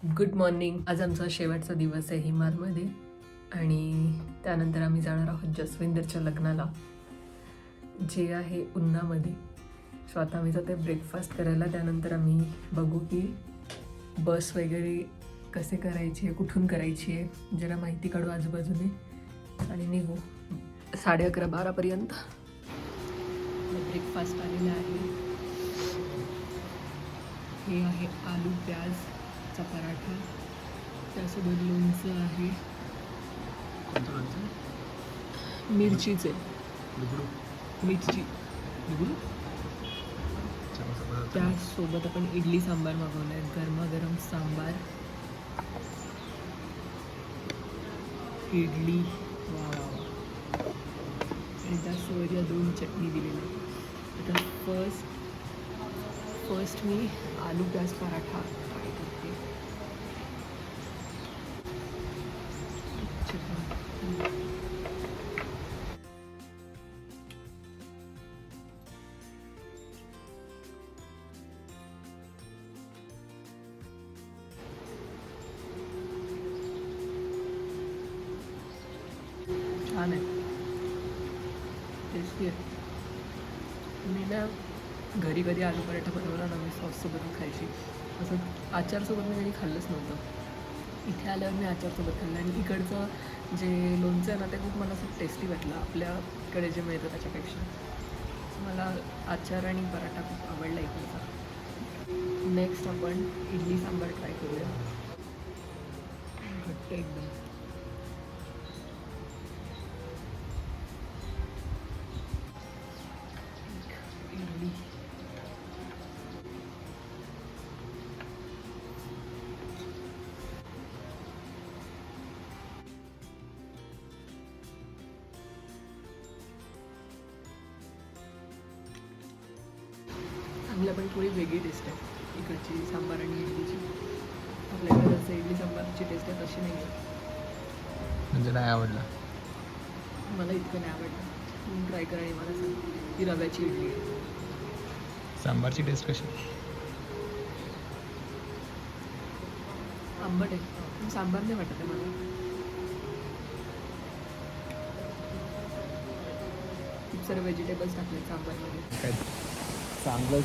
Good morning. आज आमचा शेवटचा दिवस आहे हिमारमध्ये आणि त्यानंतर आम्ही जाणार आहोत जसविंदरच्या लग्नाला, जे आहे उन्हामध्ये. सो आता आम्ही जाते ब्रेकफास्ट करायला. त्यानंतर आम्ही बघू की बस वगैरे कसे करायची आहे, कुठून करायची आहे, जरा माहिती काढू आजूबाजूने आणि निघू 11:30-12पर्यंत. ब्रेकफास्ट आलेला आहे. हे आहे आलू प्याजचा पराठा, त्यासोबत लोणचं आहे, मिरचीचे मिरची. त्यासोबत आपण इडली सांबार मागवला आहे, गरमागरम सांबार, इडली. वा वा वा. आणि त्यासोबत या 2 चटणी दिलेल्या आहेत. आता फर्स्ट मी आलू प्याज पराठा ट्राय करते. छान आहे, टेस्टी आहे. मी ना घरी कधी आलू पराठा बनवला ना, मी सॉससोबत खायची. असं आचारसोबत मी कधी खाल्लंच नव्हतं. इथे आल्यावर मी आचारसोबत खाल्लं आणि इकडचं जे लोणचं आहे ना, ते खूप मला असं टेस्टी वाटलं आपल्याकडे जे मिळतं त्याच्यापेक्षा. मला आचार आणि पराठा खूप आवडला इकडचा. नेक्स्ट आपण इडली सांबार ट्राय करूया. घट्ट एकदम. इडली चांगलं, पण थोडी वेगळी टेस्ट आहे इकडची सांबार आणि इडलीची. आपल्याकडे जसं इडली सांबारची टेस्ट आहे तशी नाही आहे. म्हणजे नाही आवडलं मला इतकं नाही आवडलं. तुम्ही ट्राय करा आणि मला सांग. ही रव्याची इडली आहे. सांबारची टेस्ट कशी? आंबट आहे, पण सांबार नाही वाटत आहे मला. खूप सारे व्हेजिटेबल्स टाकले सांबारमध्ये. काय चांगलंच.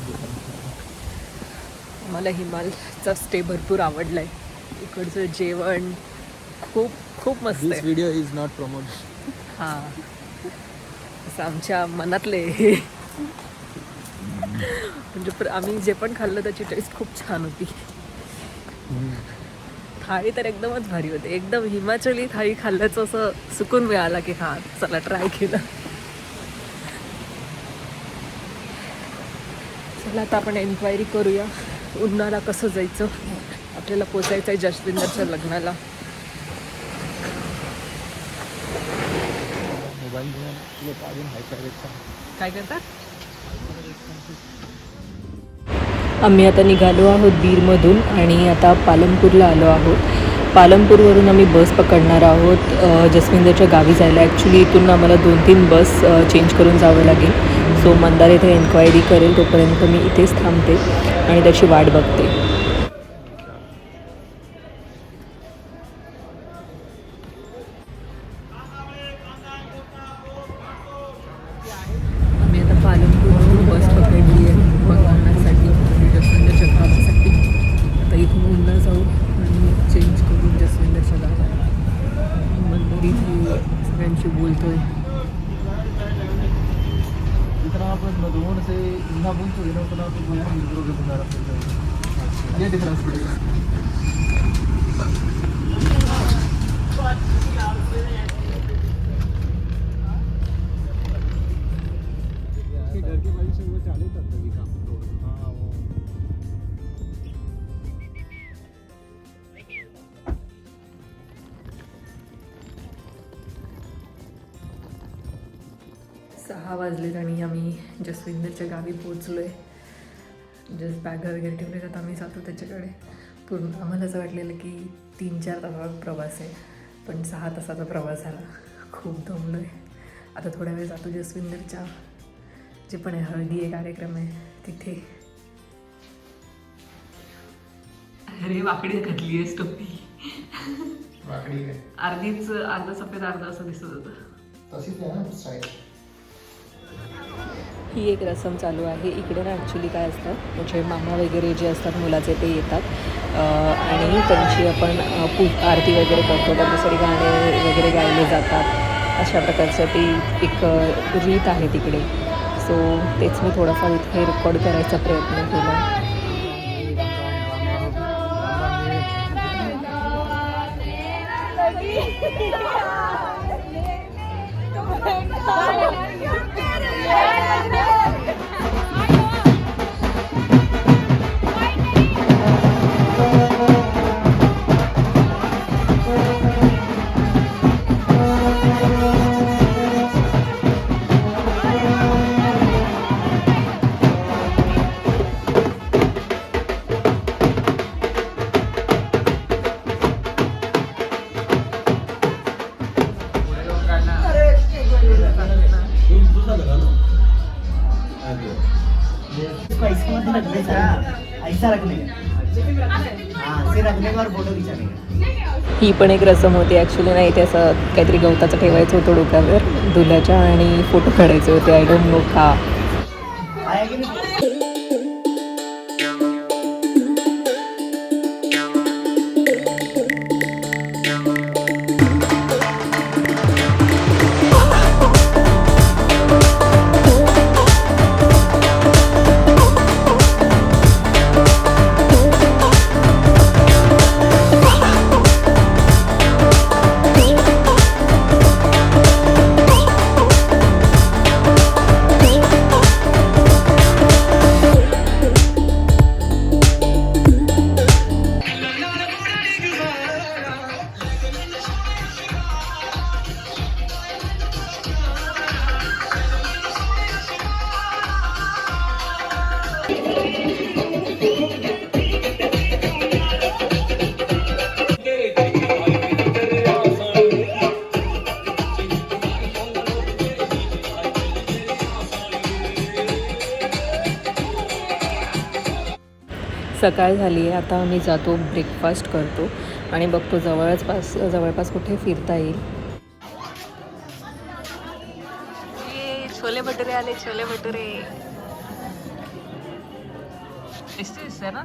मला हिमालचा स्टे भरपूर आवडला आहे. इकडचं जेवण खूप खूप मस्त दिस आहे. Video is not promote. हां, असं आमच्या मनातले म्हणजे आम्ही जे पण खाल्लं त्याची टेस्ट खूप छान होती. थाळी तर एकदमच भारी होती. एकदम हिमाचली थाळी खाल्ल्याचं असं सुकून मिळाला की हां चला ट्राय केलं. चला आता आपण एन्क्वायरी करूया उन्हाळा कसं जायचं. आपल्याला पोचायचं आहे जसविंदरच्या लग्नाला. मोबाईल काय करतात? आम्ही आता निघालो आहोत बीरमधून आणि आता पालमपूरला आलो आहोत. पालमपूरवरून आम्ही बस पकडणार आहोत जसविंदरच्या गावी जायला. ॲक्च्युली इथून आम्हाला 2-3 बस चेंज करून जावं लागेल. सो मंदार येथे एन्क्वायरी करेल, तोपर्यंत मी इथेच थांबते आणि त्याची वाट बघते. आम्ही आता पालमपूरवरून बस पकडली आहे बघण्यासाठी, जसविंदरच्या गावासाठी. आता इथून उन्हा जाऊ आणि चेंज करून जसविंदरच्या गावात. मंदिर इथे सगळ्यांशी बोलतोय. घर के बाजू से वो चालू करता भी काम तो 6 वाजलेत आणि आम्ही जसविंदरच्या गावी पोचलो आहे. जस्ट बॅगा वगैरे ठेवले तर आम्ही जातो त्याच्याकडे. पूर्ण आम्हाला असं वाटलेलं की 3-4 तासाचा प्रवास आहे, पण 6 तासाचा प्रवास झाला. खूप दमलो आहे. आता थोड्या वेळ जातो जसविंदरच्या जे पण आहे हळदी आहे कार्यक्रम आहे तिथे. अरे वाकडी घातली आहेस टोपी. वाकडी काय अर्धीच, अर्ध सफेद अर्ध असं दिसत होतं. तशीच आहे ना स्टाईल. ही एक रसम चालू आहे इकडे ना. ॲक्च्युली काय असतं, म्हणजे मामा वगैरे जे असतात मुलाचे ते येतात आणि त्यांची आपण आरती वगैरे करतो, त्यांच्यासाठी गाणे वगैरे गायले जातात. अशा प्रकारचं ती एक रीत आहे तिकडे. सो तेच मी थोडंफार इथे रेकॉर्ड करायचा प्रयत्न केला. ही पण एक रसम होती ॲक्च्युली. नाही ते असं काहीतरी गवताचं ठेवायचं होतं डोक्यावर दुल्याच्या आणि फोटो काढायचे होते. आय डोंट नो का. सकाळ झाली आहे. आता आम्ही जातो, ब्रेकफास्ट करतो आणि बघतो जवळपास कुठे फिरता येईल. छोले भटुरे आले, छोले भटुरे. ना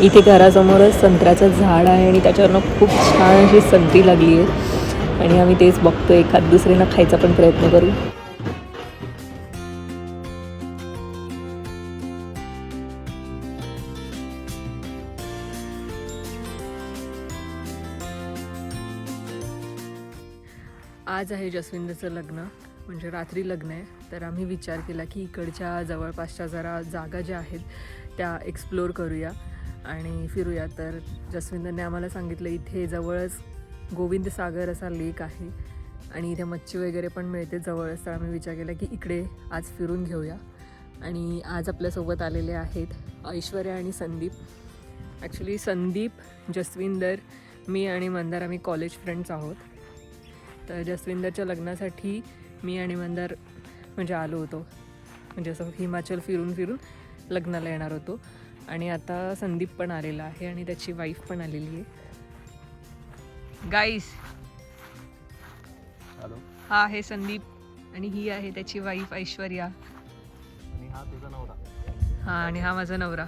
इथे घरासमोरच संत्र्याचं झाड आहे आणि त्याच्यावरनं खूप छान अशी संत्री लागली आहे आणि आम्ही तेच बघतो. एखाद दुसरीनं खायचा पण प्रयत्न करू. आज आहे जसविंदरचं लग्न, म्हणजे रात्री लग्न आहे. तर आम्ही विचार केला की इकडच्या जवळपासच्या जरा जागा ज्या आहेत त्या एक्सप्लोअर करूया आणि फिरूया. तर जसविंदरने आम्हाला सांगितलं इथे जवळच गोविंद सागर असा लेक आहे आणि इथे मच्छी वगैरे पण मिळते जवळच. तर आम्ही विचार केला की इकडे आज फिरून घेऊया. आणि आज आपल्यासोबत आलेले आहेत ऐश्वर्या आणि संदीप. ॲक्च्युली संदीप, जसविंदर, मी आणि मंदार आम्ही कॉलेज फ्रेंड्स आहोत. तर जसविंदरच्या लग्नासाठी मी आणि मंदार म्हणजे आलो होतो, म्हणजे असं हिमाचल फिरून लग्नाला येणार होतो. आणि आता संदीप पण आलेला आहे आणि त्याची वाईफ पण आलेली आहे. गाईस, हा आहे संदीप आणि ही आहे त्याची वाईफ ऐश्वर्या. आणि हा तुझा नवरा. हा, आणि हा माझा नवरा.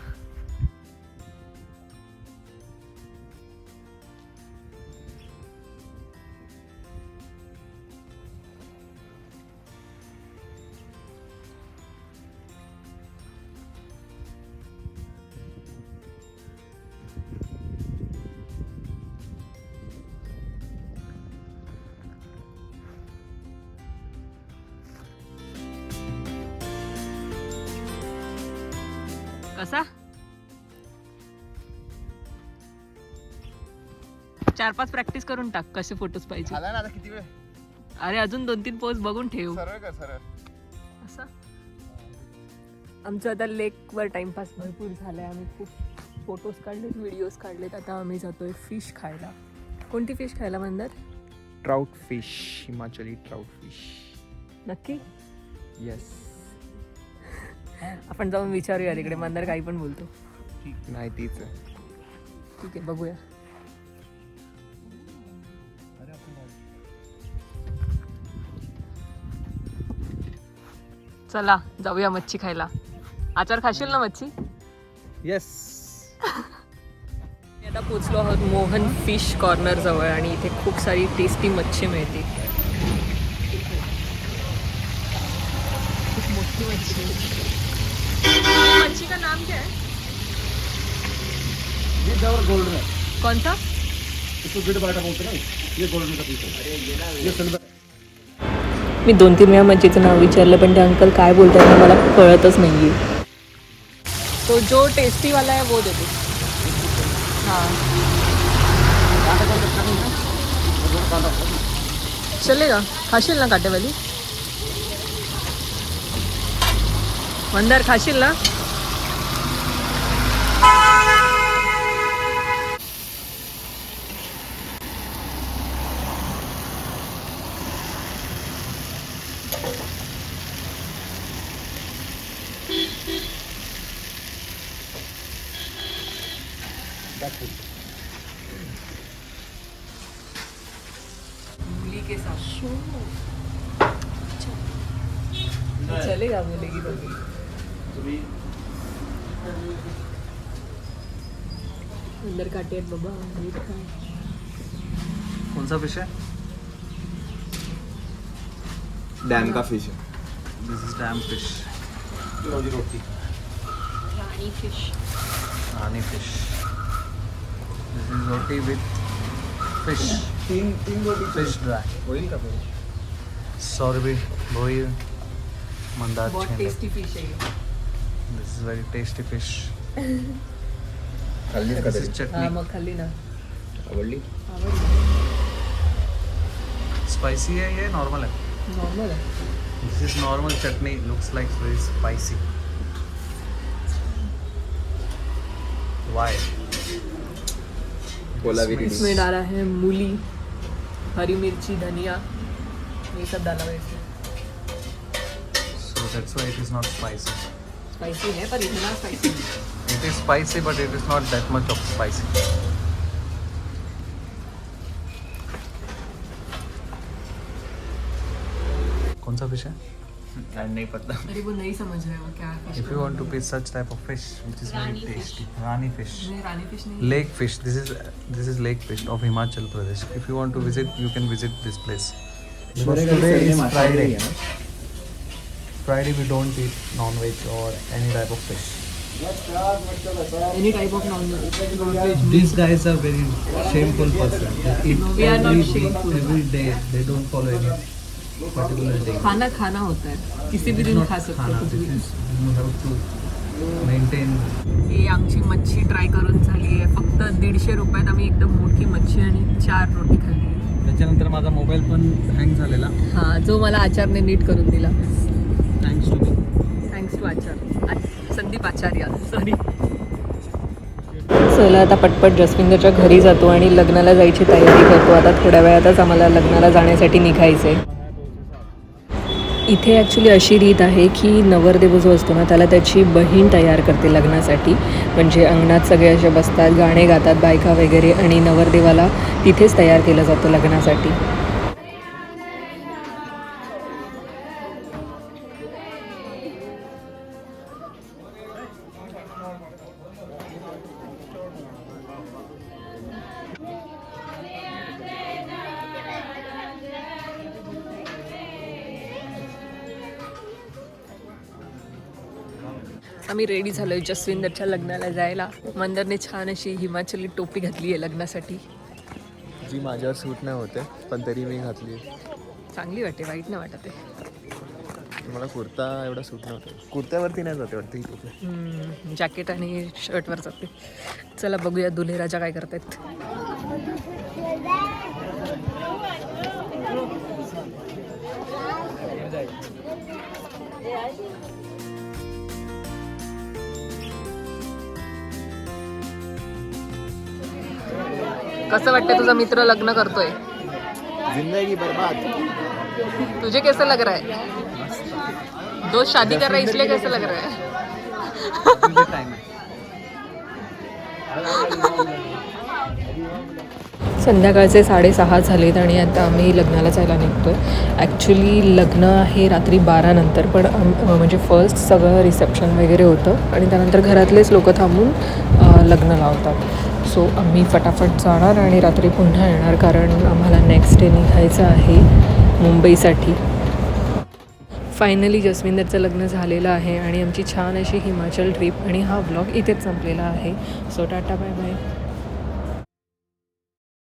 कसा 4-5 प्रॅक्टिस करून टाक कसे फोटोज पाहिजे. झाला ना आता किती वेळ. अरे अजून 2-3 पोज बघून ठेव. सरळ कर सरळ. असं आमचं आता लेकवर टाइमपास भरपूर झालाय. आम्ही खूप फोटोज काढलेत, व्हिडिओज काढलेत. आता आम्ही जातोय फिश खायला. कोणती फिश खायला Mandar? Trout fish, Himachali trout fish. नक्की? येस. आपण जाऊन विचारूया तिकडे. मंदार काही पण बोलतो. नाही तीच आहे. ठीक आहे बघूया. चला जाऊया मच्छी खायला. आचार खाशील ना मच्छी? येस. आता पोचलो आहोत मोहन फिश कॉर्नर जवळ आणि इथे खूप सारी टेस्टी मच्छी मिळते. खूप मोठी मच्छी. मच्छी का नाम क्या है? ये गोल्ड में, कौन सा? इसको गिड बाटा बोलते हैं ना, ये गोल्ड का पीस है, ये सिल्वर. मी 2-3 वेळा मच्छीचं नाव विचारलं पण ते अंकल काय बोलतात ना मला कळतच नाहीये. तो जो टेस्टी वाला है वो दे दो. हाँ चलेगा. खाशील ना काटेवाली? मंदार खाशील ना? मूली के साथ चलेगा. बोलेगी तो अंदर काटे आहेत बाबा. नीट खा. कौन सा फिश है? डैम का फिश है. This is dam fish. रोजी रोटी. रानी फिश. रानी fish. This is roti with fish. तीन रोटी फिश ड्राई. ऑयल का फिश. सॉरबी, बोईल, मंदार बहुत छेने. टेस्टी फिश है ये. This is very tasty fish. खाल्ली का दिस तरी इज हा चटनी. मग खाल्ली ना. आवडली. स्पाइसी है ये नॉर्मल है? नॉर्मल आहे. This is normal chutney. Looks like very spicy. Why? कोलावी इसमें डाला है मूली, हरी मिर्ची, धनिया, ये सब डाला हुआ है इसमें. So that's why it is not spicy. Spicy है पर इतना स्पाइसी नहीं. It is spicy, but it is not that much of spicy. कौन सा फिश है? नहीं पता. अरे वो नहीं समझ रहे वो क्या fish. If you want to be such type of fish, which is very Rani fish. tasty, Rani fish, नहीं रानी फिश नहीं. lake fish. This is lake fish of Himachal Pradesh. If you want to visit, you can visit this place. Because today is Friday. Friday we don't eat non-veg or any type of fish. Any type of non-veg. These guys are very shameful person. They eat No, we are not shameful. every day. They don't follow any particular day. खाना खाना होता है. किसी भी दिन खा सकते हो कुछ भी. You have to maintain. ही आमची मच्छी ट्राय करून झाली आहे. फक्त 150 रुपयात आम्ही एकदम मोठी मच्छी आणि 4 रोटी खाल्ली. त्याच्यानंतर माझा मोबाईल पण हँग झालेला. हां जो मला आचारने नीट करून दिला. Thanks to me. Thanks to Achar. Sandeep Acharya sorry. चला आता पटपट जसविंदरच्या घरी जातो आणि लग्नाला जायची तयारी करतो. आता थोड्या वेळातच आम्हाला लग्नाला जाण्यासाठी निघायचं आहे. इथे ॲक्च्युली अशी रीत आहे की नवरदेव जो असतो ना त्याला त्याची बहीण तयार करते लग्नासाठी. म्हणजे अंगणात सगळे असे बसतात, गाणे गातात बायका वगैरे आणि नवरदेवाला तिथेच तयार केलं जातं लग्नासाठी. आम्ही रेडी झालो आहे जसविंदरच्या लग्नाला जायला. मंदरने छान अशी हिमाचली टोपी घातली आहे लग्नासाठी. जी माझ्यावर सूट नाही होते पण तरी मी घातली. चांगली वाटते, वाईट नाही वाटत आहे. मला कुर्ता एवढा सूट नव्हता. कुर्त्यावरती नाही जाते वाटतं ही टोपी. जॅकेट आणि शर्टवर जाते. चला बघूया दुल्हे राजा काय करतायत. कसं वाटतं तुझा मित्र लग्न करतोय? जिंदगी बर्बाद. तुझे कैसा लग रहा है? दोस्त शादी कर रहा है इसलिए कैसा लग रहा है? संध्याकाळचे 6:30 झालेत आणि आता आम्ही लग्नाला जायला निघतो आहे. ॲक्च्युली लग्न आहे रात्री 12 नंतर, पण म्हणजे फर्स्ट सगळं रिसेप्शन वगैरे होतं आणि त्यानंतर घरातलेच लोक थांबून लग्न लावतात. सो आम्ही फटाफट जाणार आणि रात्री पुन्हा येणार, कारण आम्हाला नेक्स्ट डे निघायचं आहे मुंबईसाठी. फायनली जस्विंदरचं लग्न झालेलं आहे आणि आमची छान अशी हिमाचल ट्रिप आणि हा व्लॉग इथेच संपलेला आहे. So tata bye bye.